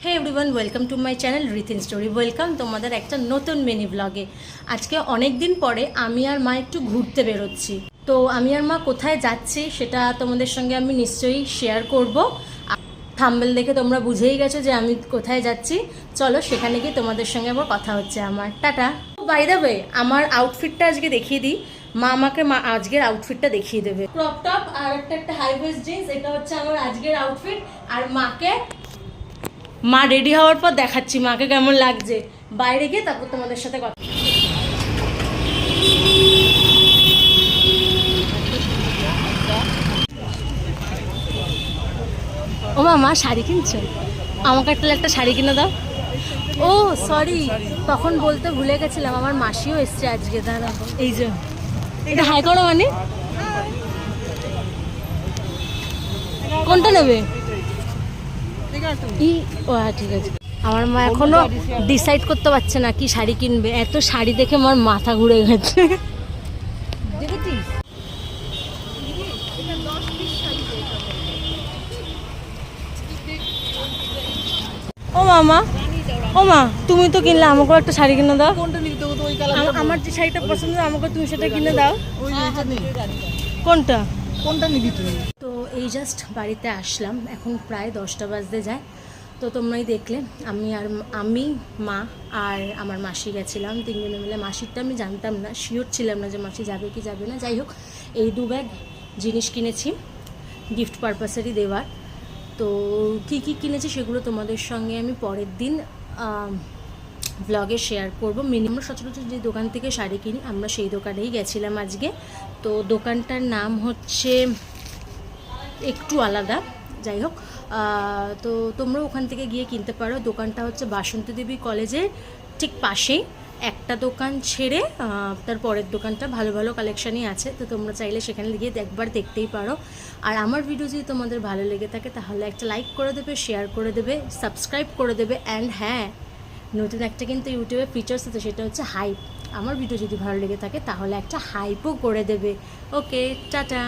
Hey everyone, welcome to my channel Rithin story. Welcome তোমাদের একটা নতুন মিনি ব্লগে। আজকে অনেক দিন পরে আমি আর মা একটু ঘুরতে বেরোচ্ছি। তো আমি আর মা কোথায় যাচ্ছি সেটা তোমাদের সঙ্গে আমি নিশ্চয়ই শেয়ার করব। থাম্বনেল দেখে তোমরা বুঝেই গেছো যে আমি কোথায় যাচ্ছি। চলো সেখানে গিয়ে তোমাদের সঙ্গে আবার কথা হচ্ছে আমার। টাটা। বাই দ্য ওয়ে, আমার আউটফিটটা আজকে দেখিয়ে দিই। মা আমাকে আজকের আউটফিটটা দেখিয়ে দেবে। ক্রপ টপ আর একটা হাই ওয়েস্ট জিন্স, এটা হচ্ছে আমার আজকের আউটফিট। আর মা রেডি হওয়ার পর দেখাচ্ছি মাকে কেমন লাগছে। বাইরে গিয়ে তারপর তোমাদের সাথে কথা। ও মা শাড়ি কিনছো? আমাকে একটা শাড়ি কিনে দাও। ও সরি, তখন বলতে ভুলে গেছিলাম, আমার মাসিও এসছে আজকে। দাঁড়া, এই যে এটা হাই করো মানে কোনটা নেবে? ও হ্যাঁ, ঠিক আছে। আমার মা এখনো ডিসাইড করতে পারছে না কি শাড়ি কিনবে। এত শাড়ি দেখে আমার মাথা ঘুরে গেছে। ও মা, তুমি তো কিনলে, আমাকেও একটা শাড়ি কিনে দাও। আমার যে শাড়িটা পছন্দ আমাকে তুমি সেটা কিনে দাও। কোনটা নিবি তুমি? তো এই জাস্ট বাড়িতে আসলাম, এখন প্রায় 10টা বাজতে যায়। তো তোমরাই দেখলে আমি মা আর আমার মাসি গেছিলাম তিনজনে মিলে। মাসিরটা আমি জানতাম না, শিওর ছিলাম না যে মাসি যাবে কি যাবে না। যাই হোক, এই 2 ব্যাগ জিনিস কিনেছি গিফট পারপাসেরই দেওয়ার। তো কী কী কিনেছি সেগুলো তোমাদের সঙ্গে আমি পরের দিন ব্লগে শেয়ার করব। মিনিমাম সচরাচর যে দোকান থেকে শাড়ি কিনি আমরা সেই দোকানেই গেছিলাম আজকে। তো দোকানটার নাম হচ্ছে একটু আলাদা, যাই হোক। তো তোমরা ওখান থেকে গিয়ে কিনতে পারো। দোকানটা হচ্ছে বাসন্তী দেবী কলেজের ঠিক পাশেই। একটা দোকান ছেড়ে তার পরের দোকানটা ভালো ভালো কালেকশানই আছে। তো তোমরা চাইলে সেখানে গিয়ে একবার দেখতেই পারো। আর আমার ভিডিও যদি তোমাদের ভালো লেগে থাকে তাহলে একটা লাইক করে দেবে, শেয়ার করে দেবে, সাবস্ক্রাইব করে দেবে। অ্যান্ড হ্যাঁ, নতুন একটা কিন্তু ইউটিউবে ফিচার্স আছে, সেটা হচ্ছে হাইপ। আমার ভিডিও যদি ভালো লেগে থাকে তাহলে একটা হাইপও করে দেবে। ওকে, টাটা।